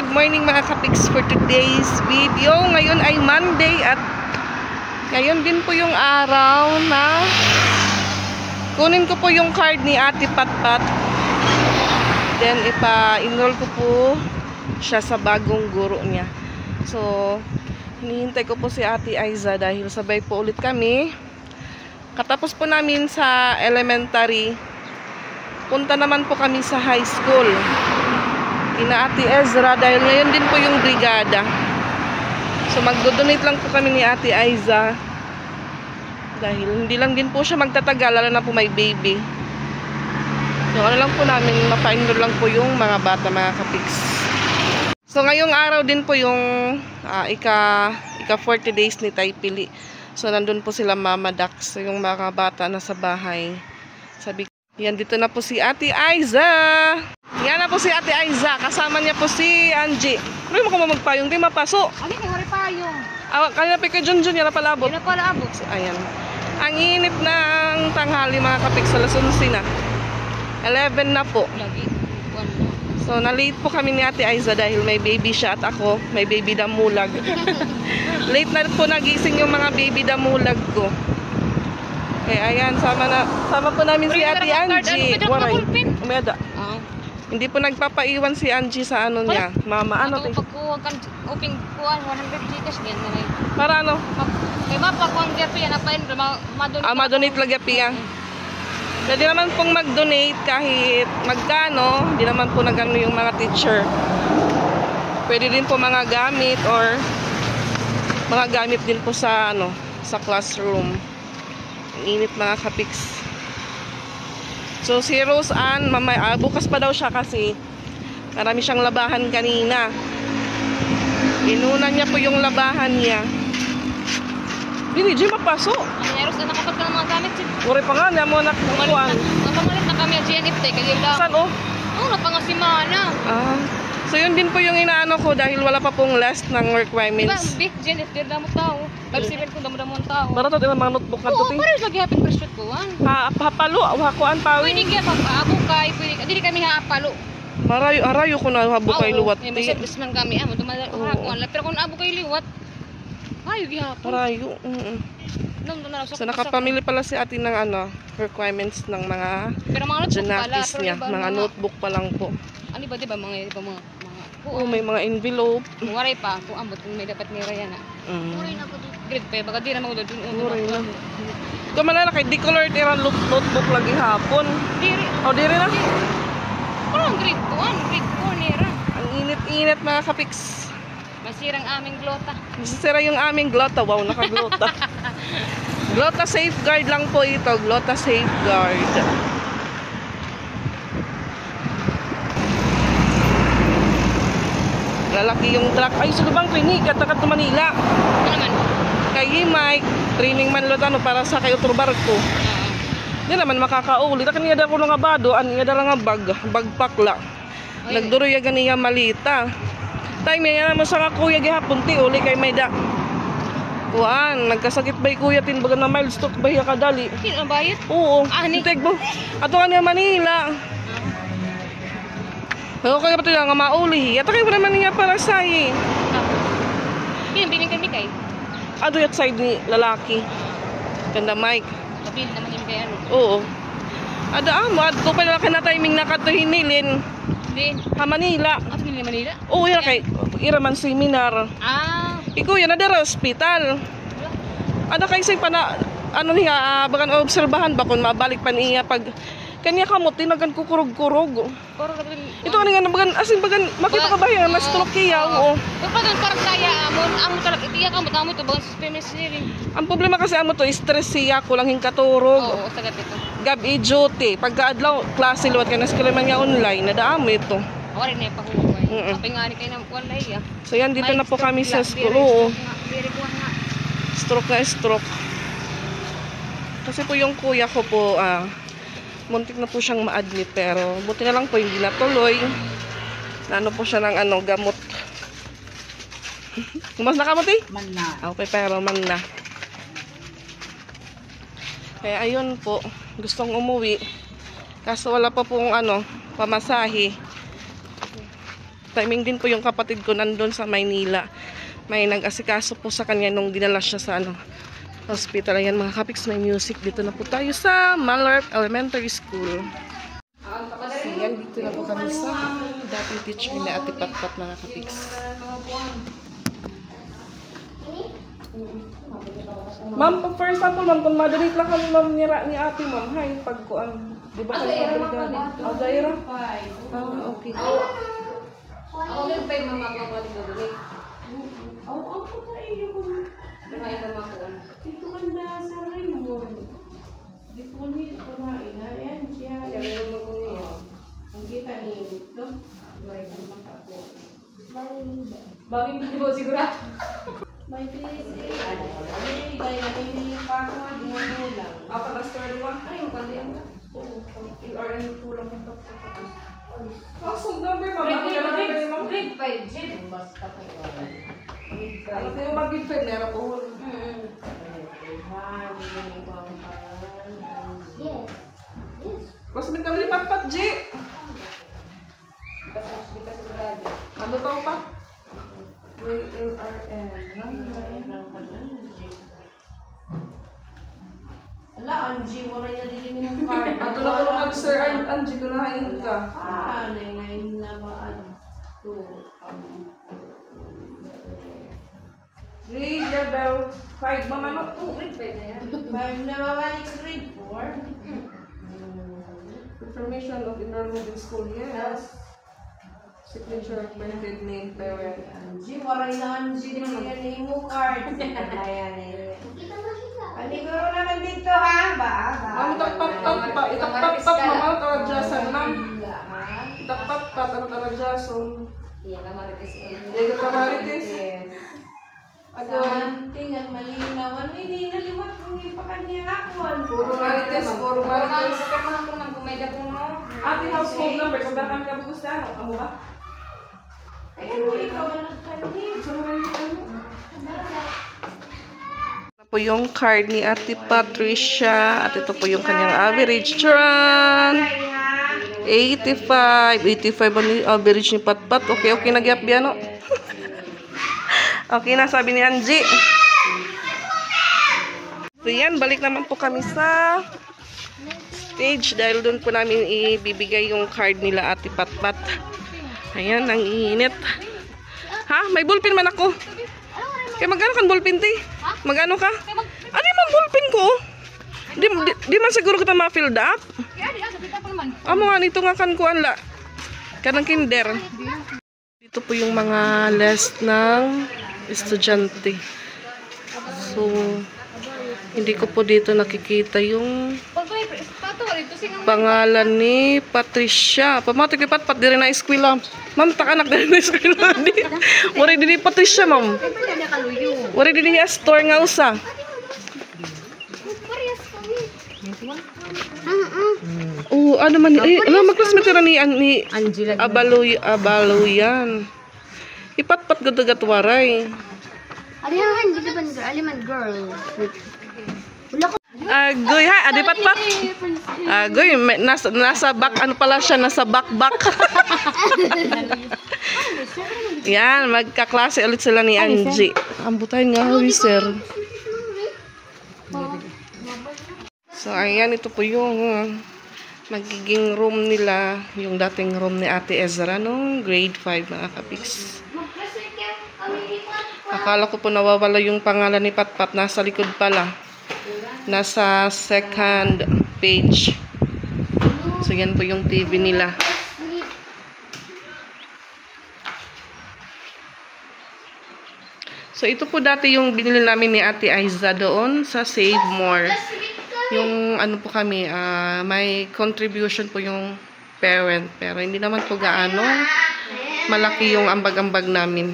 Good morning mga kapiks for today's video. Ngayon ay Monday at ngayon din po yung araw na kunin ko po yung card ni Ate Patpat. Then ipa-enroll ko po siya sa bagong guro niya. So, hinihintay ko po si Ate Aiza dahil sabay po ulit kami. Katapos po namin sa elementary, punta naman po kami sa high school. Kina Ate Ezra dahil ngayon din po yung brigada. So magdo-donate lang po kami ni Ate Aiza dahil hindi lang din po siya magtatagal lalo na po may baby. So ano lang po namin, mapa-enroll lang po yung mga bata, mga kapiks. So ngayong araw din po yung ika 40 days ni Tay Pili. So nandun po sila Mama Dax, so, yung mga bata na sa bahay. Sabi ko, yan, dito na po si Ate Aiza. Yan na po si Ate Aiza. Kasama niya po si Angie. Kaya mo ka magpayong, di mapaso. Ano yung hari payong? Kanina pa kay Junjun, yan na palabot. Yan na palabot. So, ayan. Ang init ng tanghali mga kapik sa Lasunsi na. 11 na po. Lagi. So, na-late po kami ni Ate Aiza dahil may baby siya at ako, may baby damulag. Late na po nagising yung mga baby damulag ko. Kaya ayan, sama po namin si Ate Angie. Waray. Umeda. Hindi po nagpapaiwan si Angie sa ano niya. Mama, ano to? Pagkuha kan uping kuan 100 gigas gen na rin. Para ano? Kay mapa kuan gyud yan apain madonate. Ma-donate lagi piya. Pwede naman pong mag-donate kahit magkano, hindi naman po nagano yung mga teacher. Pwede din po mga gamit or mga gamit din po sa ano, sa classroom. Init mga kapiks. So si Rose Ann, bukas pa daw siya kasi marami siyang labahan kanina. Inunan niya po yung labahan niya. Dili, di mapaso. Ay, Rose, nakapag ka ng mga gamit. Uri pa nga, niya mo nakukuan. Napamalit na kami ang GNFT. Saan oh? Oo, napangasimana. So yun din po yung inaano ko dahil wala pa pong last ng requirements. Diba, big GNFT, damo tao. 5-7 kung damo tao. Para ito din ang mga notebook ka Oo, ito. parang lagi hapin presyo't ko. Hapalo, hakuan pawin. Pwede kaya pag-aabo kay, pwede kami hapalo. Harayo ko na habo kay luwat. May service man kami, hakuan. Pero kung abo kay liwat, ayaw gihapon. Harayo. So nakapamili pala si ate ng ano, requirements ng mga Janakis niya. Mga notebook pa lang po. Ano ba, diba mga Oo, may mga envelope. Waray pa, kung ambot, kung may dapat nira yan Waray na po dito. Grade pa, baka di na magulod. Waray na. Ito manala kay di-colored notebook lagi hapon. Diri. Diri na? Parang grade 4 nira. Ang init-init mga kapiks. Masirang aming glota. Masira yung aming glota. Wow, naka-glota. Glota safeguard lang po ito. Glota safeguard. Lalaki yung truck. Ay, sa bang klinik at takat Manila. Ano naman? Kay Mike, training man lo para sa kay otro barko. Di naman makakauli. Ta kaniya da ko nga bado, aniya da nga bagpakla. Nagduroy ya ganiya malita. Time niya naman sa kuya gihapon ti uli kay may da. Kuan, nagkasakit bay kuya tinbaga na milestone bay kadali. Sino ang bayad? Oo. Tigbo. Ato kaniya Manila. Okay pa ito nga mauli. Ito kayo naman niya para sa'yo. Yung biling kami kay? Ado yung side ni lalaki. Ganda Mike. Kabil naman yung kaya Oo. Ada mo. Ado pa na timing na kato hinilin. Din. Manila. At hindi Manila? Oo, yan kay Iraman seminar. Ikaw yan, ada hospital. Ada kay say pa na, ano niya, bagan obserbahan ba kung mabalik pa niya pag kanya kamot, tinagan ko kurog-kurog. Ito nga bagan, asin bagan, makita ka ba yan, mas stroke kaya, oo. Kapag parang kaya, amo talaga, itiyak kamot, amo ito, bagan suspended. Ang problema kasi amo to, stress siya, kulang hinkaturog. Oo, sagat ito. Gabi duty, pagka-adlaw, klase luwat ka na skill man nga online, nadaamo ito. Wala na yung pahuway. Kapag nga ni kayo na walay, So yan, dito na po kami sa school, oo. Stroke na stroke. Kasi po yung kuya ko po, muntik na po siyang ma-admit pero buti na lang po hindi natuloy. Ano po siya ng gamot. Mas nakamot eh? Man na. Okay, pero man na. Kaya ayun po, gustong umuwi. Kaso wala pa pong pamasahe. timing din po yung kapatid ko nandun sa Maynila. May nag-asikaso po sa kanya nung dinala siya sa hospital. Ayan mga kapiks, may music. Dito na po tayo sa Mallarp Elementary School. So, yan, dito na po kami sa dating teacher ni Ate Patpat mga kapiks. Ma'am, for example, ma'am, kung madanit lang kami ma'am ni ate ma'am, hay, pagkuan. Di ba kayo mabrigada? Daira? Okay. Ako din pa yung mga kapatid ko doon. Ako pa iyo ko. May naman ko. Ito kanda sa Raymond. Di ko ni kumain na yan siya. Ang kita ni ito. May mata ko. Bagay ba mo siguro? May trisi. Ay, gaya ni Papa, di mo lang. Apat na story mo? Ay, yung kandiyan ka. LRN kulang ng tapos. Pasok number ma'am. Grade 5, Jim. Basta ko. Ano kayo mag-grade 5? Meron po. Kasi may kami Patpat, G. Ano tao pa? LRN. Ala, Angie, wala niya din yung card. Ato na ko lang, Sir Angie, kunahain ka. Ngayon na ba, Grade level 5, ma'am, ano? Grade 5 na yan. Nababalik sa grade 4. Information of enrollment in school, yes. Signature, printed name, parent. Angie, waray na Angie din yan mo card. Ayan eh. Paniguro naman dito ha, ba? Ma'am, itakpat, ma'am, ano taradyasan, ma'am? Itakpat, ano taradyasan? Iya ka marites. Diego Camarites. Tingnan malinawan. Hindi naliwat kung ipakanya ako. Puro Marites, puro Marites. Sakit mo lang kung nang kumeda po mo. Ate household number, kung bakit ka gusto amo ba? Kaya mo ikaw ang nagkanin. Ito po yung card ni Ate Patricia. At ito po yung kanyang average. Charan! 85. 85 ang average ni Patpat. Okay, nagyap yan, no? Okay na, sabi ni Angie. So yan, balik naman po kami sa stage dahil doon po namin ibibigay yung card nila Ate Patpat. Ayan, ang init. Ha? May ballpen man ako. Kaya magkano kan ballpen, ti? Magkano ka? Ano yung ballpen ko? Di man siguro kita ma-filled up. Amo nga, nito nga kan ko anla. Kanang kinder. Dito po yung mga list ng estudyante. So, hindi ko po dito nakikita yung pangalan ni Patricia. Pamatik ni Patpat, di rin na eskwela. Ma'am, takanak di rin na eskwela. Wari din ni Patricia, ma'am. Wari din ni Astor nga usa. Oh, ano man ni? Ano magklasmate ra ni Abaluyan. Ipatpat gud-gat waray. Aliman girl. Agoy ha, adi patpat. Agoy, nasa back, ano pala siya, nasa back. Yan, magkaklase ulit sila ni Angie. Ambutan nga, sir. So, ayan, ito po yung magiging room nila, yung dating room ni Ate Ezra, no? Grade 5, mga kapiks. Akala ko po nawawala yung pangalan ni Patpat, nasa likod pala. Nasa second page. So, yan po yung TV nila. So, ito po dati yung binili namin ni Ate Aiza doon sa Save More. Yung ano po kami, may contribution po yung parent. Pero hindi naman po gaano malaki yung ambag-ambag namin.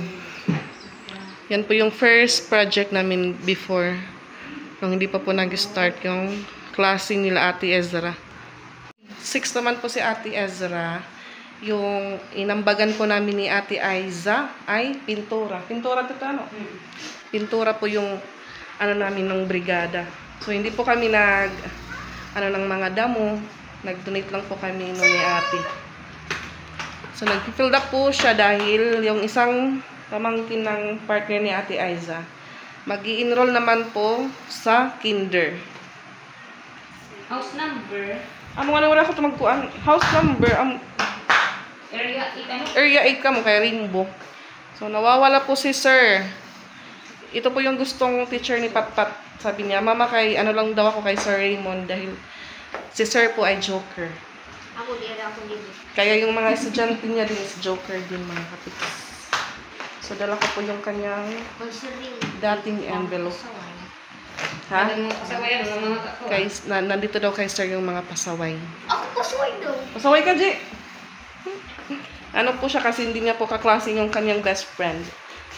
Yan po yung first project namin before. Nung hindi pa po nag-start yung klase nila Ate Ezra. 6 naman po si Ate Ezra. Yung inambagan po namin ni Ate Aiza ay pintura. Pintura ito ano? Pintura po yung ano namin ng brigada. So hindi po kami ng mga damo. Nag-donate lang po kami nung ni Ate. So, nag-fill up po siya dahil yung isang pamangkin ng partner ni Ate Aiza, mag-i-enroll naman po sa kinder. House number. Wala ko ito magkuhan. House number, Area 8 ano? area 8 ka mo kay Rainbow. So, nawawala po si Sir. Ito po yung gustong teacher ni Patpat. Sabi niya, mama, kay ano lang daw ako kay Sir Raymond dahil si Sir po ay joker. Ako din. Kaya yung mga estudyante niya din is joker din, mga kapiks. So, dala ko po yung kanyang dating envelope. Ha? Kasawayan ng mga kako. Nandito daw kay Sir yung mga pasaway. Ako pasaway daw. Pasaway ka, G! Ano po siya kasi hindi niya po kaklase yung kanyang best friend.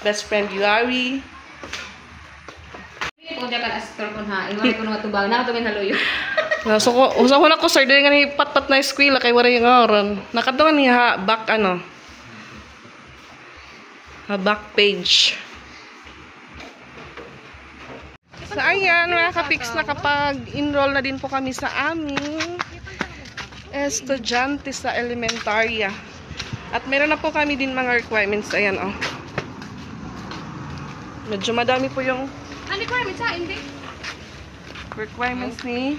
Best friend, Yari. Kung diyan ka astor ko ha, iwari ko na matubang. Nakatugin haluyo. So, usa ko na ko, Sir, dahil nga ni Patpat na eskwela kay wala yung oran. Nakadungan niya back, back page. So, ayan, mga kapiks, nakapag-enroll na din po kami sa aming estudyante sa elementarya. At meron na po kami din mga requirements. Ayan, medyo madami po yung Ano requirements ha? Hindi. requirements ni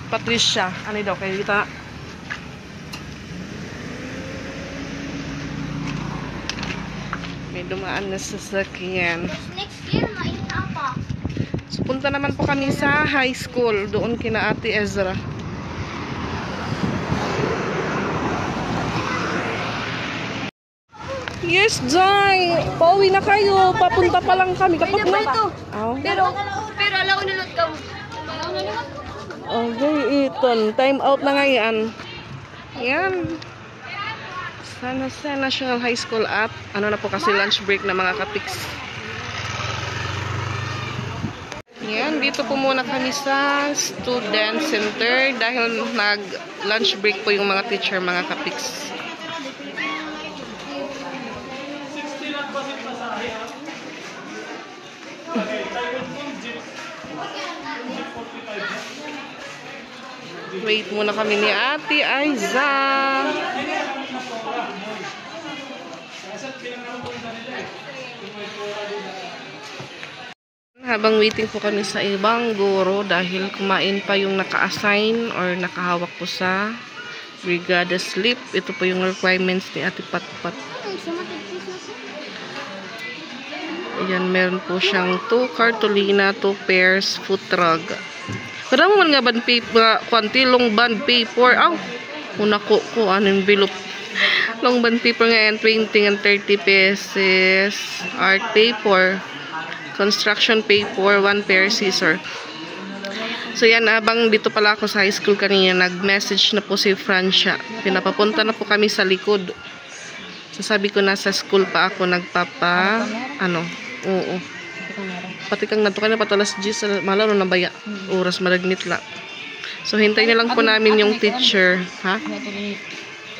Patricia. Ano daw, kayo kita? May dumaan na sasakyan. Next year, mainta pa. So, punta naman po kami sa high school. Doon kina Ate Ezra. Yes, Jai! Pauwi na kayo. Papunta pa lang kami. Kapag na ito. Oh. Pero alaw na lot ka. Alaw na lot. Okay, Ethan. Time out na ngayon. Yan. Sa National High School at ano na po kasi lunch break na mga kapiks. Yan, dito po muna kami sa student center dahil nag-lunch break po yung mga teacher, mga kapiks. Wait muna kami ni Ate Aiza. Habang waiting po kami sa ibang guro dahil kumain pa yung naka-assign or nakahawak po sa brigada slip. Ito po yung requirements ni Ate Patpat. Ayan, meron po siyang 2 cartolina, 2 pairs, food rug. Kada mo man nga band paper, kwantilong band paper. Una ko anong envelope. Long band paper nga yan, 20 and 30 pesos. Art paper. Construction paper, 1 pair scissor. So yan, abang dito pala ako sa high school kanina, nag-message na po si Francia. Pinapapunta na po kami sa likod. So sabi ko nasa school pa ako oo. Pati kang natukan na patalas G sa malaro na baya. Oras maragnit la. So hintay na lang po namin yung teacher. Ha?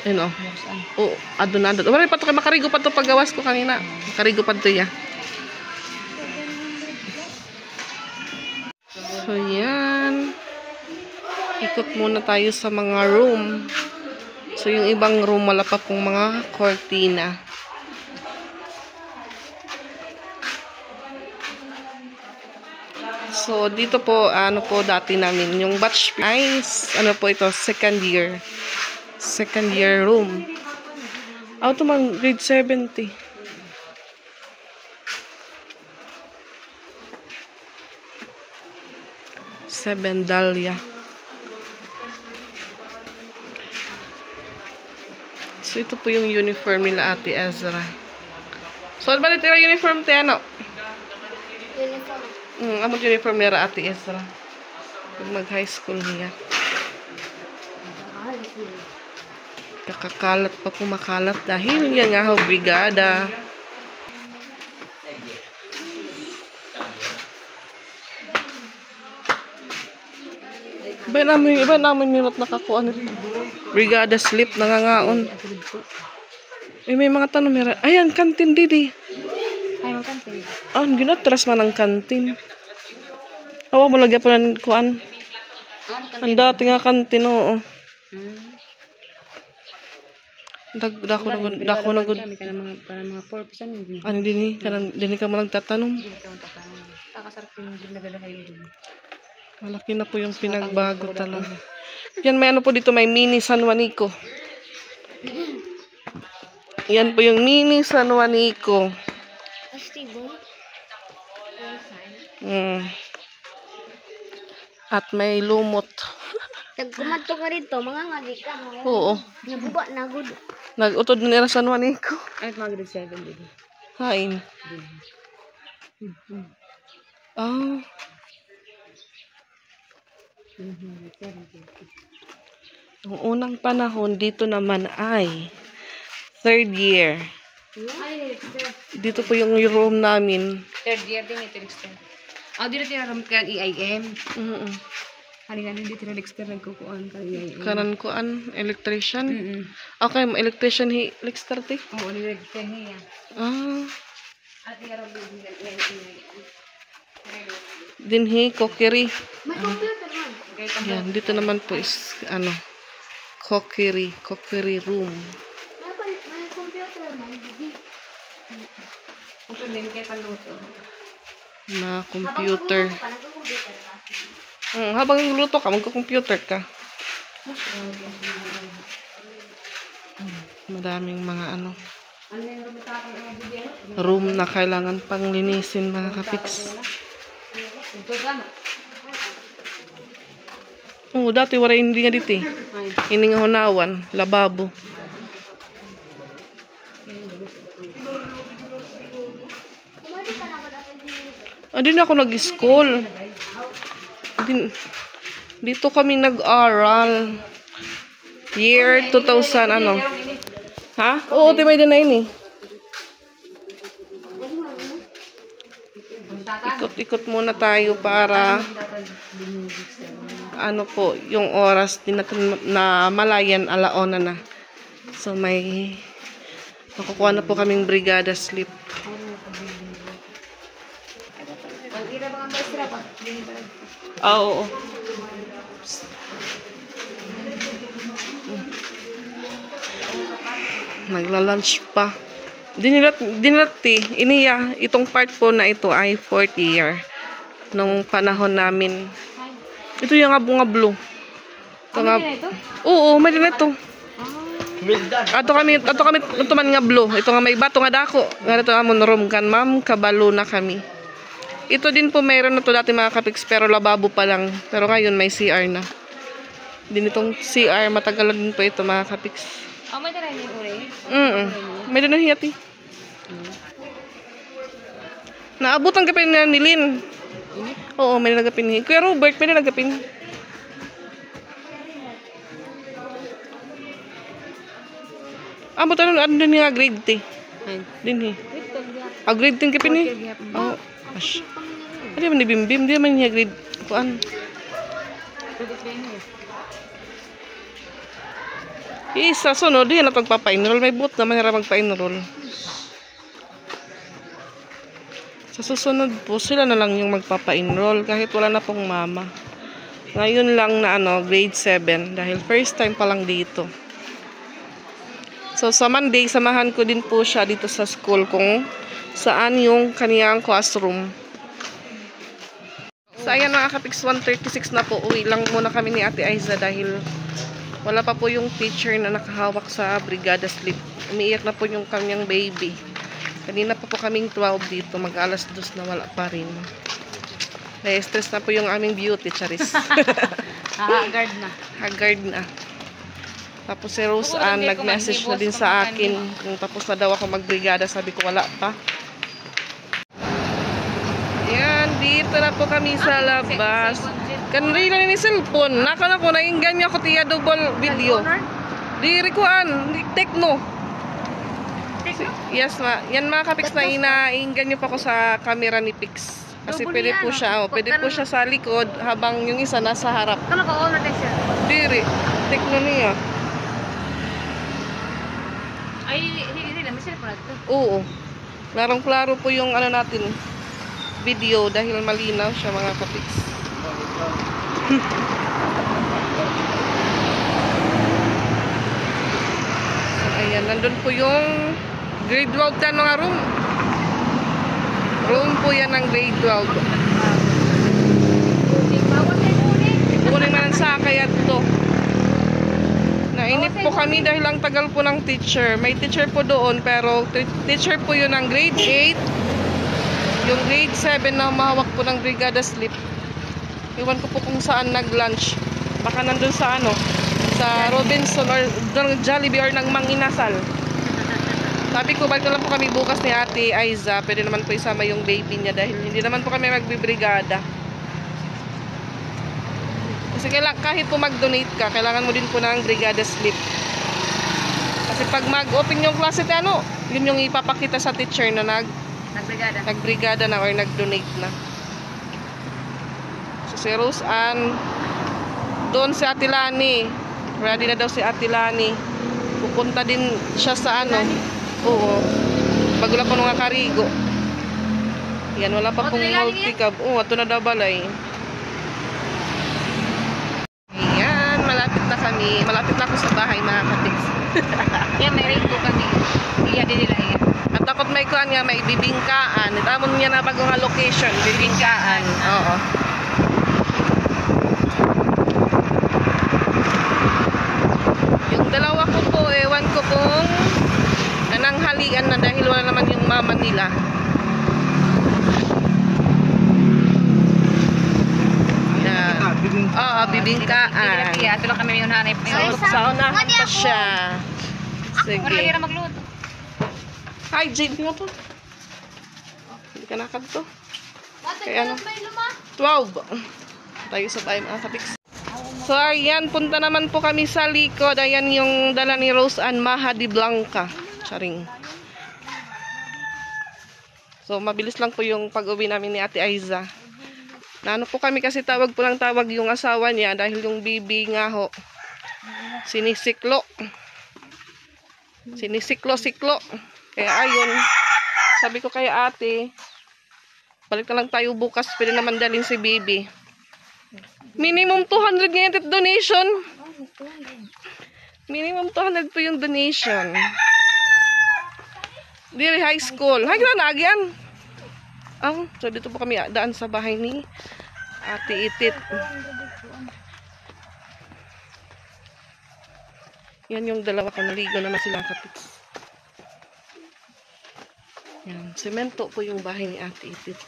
Ayun adun. Wala pa to kay makarigo pa to paggawas ko kanina. Makarigo pa to ya. So, yan. Ikot muna tayo sa mga room. So, yung ibang room, wala pa pong mga cortina. So, dito po, dati namin, yung batch ice, ito, second year. Second year room. Ito man, grade 70. Dahlia. So, ito po yung uniform nila Ate Ezra. So, ano ba nito yung uniform te, Uniform? Among uniform nila Ate Ezra. Mag-high school niya. Kakakalat pa po makalat dahil yan nga brigada. Iba namin yung nakakuha nito. Brigada slip, nangangaon. May mga tanong. Ayan, kantin didi. Ay, kantin. Ginatras man ang kantin. Awa mo lagyan po ng kuan. Ang dati nga kantin, oo. Dako na good. Kami ka na mga purpose ano. Ano din din ka mo nagtatanong. Hindi ka tatanong. Kakasarap yung ginagalahay mo. Malaki na po yung pinagbago talaga. Yan, may ano po dito, may mini San Juanico. Yan po yung mini San Juanico. At may lumot. Nagkumadto ka rito, mga ngali ka. Oo. Nabuba na gud. Nag-utod nila San Juanico. Ay, mga grade 7 dito. Hain. Ah. Ang unang panahon dito naman ay 3rd year. Dito po yung room namin. 3rd year din ito next time. Dito tinaramit ka ang EIM. Kanina dito na next time nagkukuhan ka EIM. Kanan ko electrician. Okay, electrician start eh. Oo, next time niya. At tinaramit din ka EIM. Dinhi, cookery. May computer man. Yan, dito naman po is, cookery room. May computer man. Kung din kayo paluto. Na computer. Nagko-computer ka. Habang luto ka, magko-computer ka. Madaming mga room na kailangan pang linisin mga kapiks. Dati wala hindi nga dito eh. Ini nga hunawan, lababo. Di na ako nag-school. Dito kami nag-aral. Year 2000 ano. Ha? Oo, timay din na yun eh. Ikot-ikot muna tayo para po, yung oras din natin na malayan alaona na. So may makukuha na po kaming brigada sleep. Oo. Nagla-lunch pa. Dinilati, iniya, itong part po na ito ay 4th year. Nung panahon namin. Ito yung ngablo. Ito? Oo, may din ito. Ato kami man ngablo. Ito nga may bato nga dako. Nga ito amon room kan ma'am, kabalo na kami. Ito din po mayroon na to dati mga kapiks, pero lababo pa lang. Pero ngayon may CR na. Din itong CR, matagal din po ito mga kapiks. May taray yung uri? May din na hiyati. Naabutan ka pa ni Lynn. Oo, may nagapin. Kuya Robert, may nagapin. Buta ano din nga grade 10. Din grade 10 kapin eh. Ash. Hindi man ni Bimbim, di man niya grade kuan. Isa sunod din na pagpapa-enroll, may boot naman ra magpa-enroll. Sa susunod po sila na lang yung magpapa-enroll kahit wala na pong mama. Ngayon lang na grade 7 dahil first time pa lang dito. So sa Monday samahan ko din po siya dito sa school kung saan yung kaniyang classroom. So ayan mga kapiks, 1:36 na po. Uwi lang muna kami ni Ate Aiza dahil wala pa po yung teacher na nakahawak sa brigada sleep. Umiiyak na po yung kanyang baby. Kanina pa po kaming 12 dito. Mag-alas 2 na wala pa rin. Na-stress na po yung aming beauty, Charis. Haggard na. Haggard na. Tapos si Rose Ann nag-message na din sa akin kung tapos na daw ako magbrigada. Sabi ko wala pa. Ayan, dito na po kami sa labas. Kanri lang ni cellphone. Naka na ko, nainggan niya ako tiya double video. Diri ko Tecno. Yes ma. Yan mga kapiks na inainggan niyo pa ko sa camera ni Pix. Kasi pwede po siya, pwede po siya sa likod habang yung isa nasa harap. Kano ka all na siya? Diri, Tecno niya. Ay, hindi naman sila pa ito. Oo. Klarong-klaro po yung natin video dahil malinaw siya mga kapiks. Ayan, nandun po yung grade 12 na mga room. Room po yan ng grade 12. Kunin man ang sakay at to. Nainip po kami dahil ang tagal po ng teacher. May teacher po doon pero teacher po yun ng grade 8. Yung grade 7 na mahawak po ng brigada slip. Iwan ko po kung saan nag-lunch. Baka nandun sa ano, sa Robinson or Jollibee or ng Mang Inasal. Sabi ko, balik na lang po kami bukas ni Ate Aiza. Pwede naman po isama yung baby niya dahil hindi naman po kami magbibrigada. Kasi kahit po mag-donate ka, kailangan mo din po ng brigada slip. Kasi pag mag-open yung klase, ano, yun yung ipapakita sa teacher na nagbrigada na or nag-donate na. So si Rose Ann, doon si Ate Lani. Ready na daw si Ate Lani. Pupunta din siya sa ano. Oo. Bago lang po nung nakarigo. Yan, wala pa pong multi-cab. Oo, ito na daw balay. Ayan, malapit na kami. Malapit na ako sa bahay, mga katiks. Yan, may rainbow kami. Iya din nila yan. At takot may kuhan nga, may bibingkaan. Itamon niya na bagong location. Bibingkaan. Oo. Yung dalawa ko po, ewan ko kung nananghalian na dahil wala naman yung mama nila. Oo, bibingkaan. Ito lang kami yung hanay. Sa unahan pa siya. Sige. Wala na magluto. Hi, Jade. Nga po. Hindi ka nakad to. Kaya ano? 12. Tayo sa tayo mga katiks. So, ayan. Punta naman po kami sa likod. Ayan yung dala ni Rose Ann Maha de Blanca. Charing. So, mabilis lang po yung pag-uwi namin ni Ate Aiza. Naano po kami kasi tawag po lang tawag yung asawa niya dahil yung bibi nga ho. Sinisiklo. Sinisiklo-siklo. Kaya ayun. Sabi ko kay ate, balik na lang tayo bukas. Pwede naman dalhin si bibi. Minimum 200 ngayon donation. Minimum 200 po yung donation. Diri high school. Hay na nagyan. So dito po kami daan sa bahay ni Ate Itit. Yan yung dalawa ko, naligo naman sila katiks. Yan, semento po yung bahay ni Ate Itit.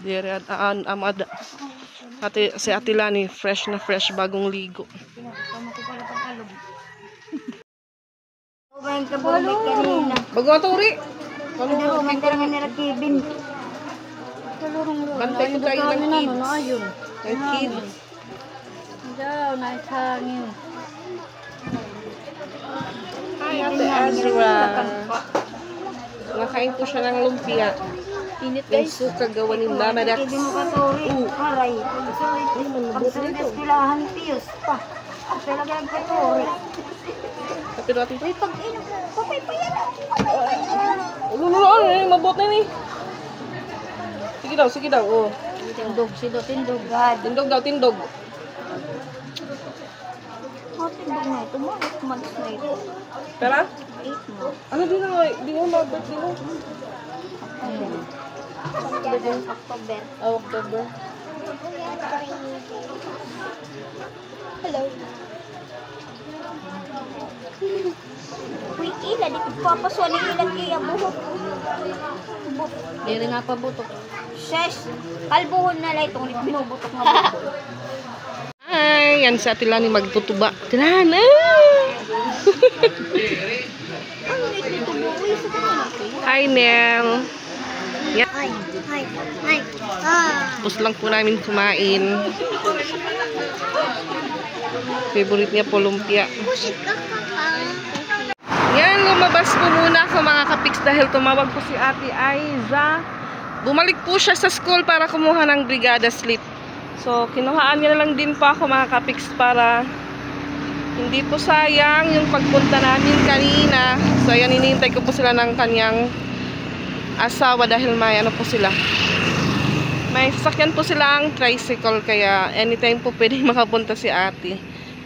Dire amada. Si Ate Lani, fresh na fresh, bagong ligo. Bago ato uri. Bantay ko tayo ng kids. Ng kids. Hi, Ate Azra. Nakain ko siya ng lumpia. Init guys. Yung suka gawa ni Mama Dax. Hindi mo katuri. Aray. Ay, manubot Ang nito. eskwelahan piyos pa. Ang talagang katuri. Pero ating Uy, pag ino mo, papay pa yan. ululuan, mabot na ni. Sige daw, oh. Tindog, sido, tindog, God. Tindog daw, tindog. Oh, tindog na ito mo. 8 months na ito. Pera? 8 months. Ano din na, di mo mabot din mo. October. Oh, October. Hello. Uy, ila, di ko papaswa ni ilang iya buhok. Diri nga pa butok. Shes, kalbuhon na lang itong binubutok na buhok. Ay, yan si Ate Lani magtutuba. Ate Lani! Hi, Nel. Yan. Hi. Tapos lang po namin kumain. Favorite niya po lumpia. Yan, lumabas po muna ako mga kapiks dahil tumawag po si Ate Aiza. Bumalik po siya sa school para kumuha ng brigada slip. So, kinuhaan niya na lang din po ako mga kapiks para hindi po sayang yung pagpunta namin kanina. So, ayan, hinihintay ko po sila ng kanyang asawa dahil may ano po sila. May sasakyan po sila ang tricycle kaya anytime po pwede makapunta si ate.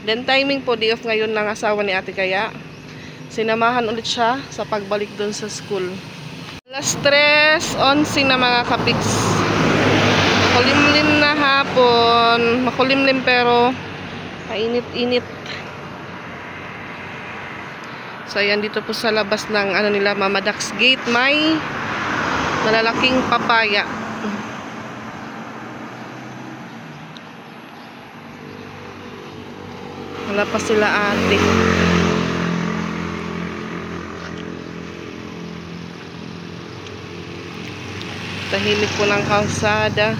Then timing po day off ngayon ng asawa ni ate kaya sinamahan ulit siya sa pagbalik doon sa school. Alas 3:11 na mga kapiks. Makulimlim na hapon. Makulimlim pero mainit-init. So ayan dito po sa labas ng ano nila Mama Dax Gate may malalaking papaya. Wala pa sila ate. Tahimik po ng kalsada.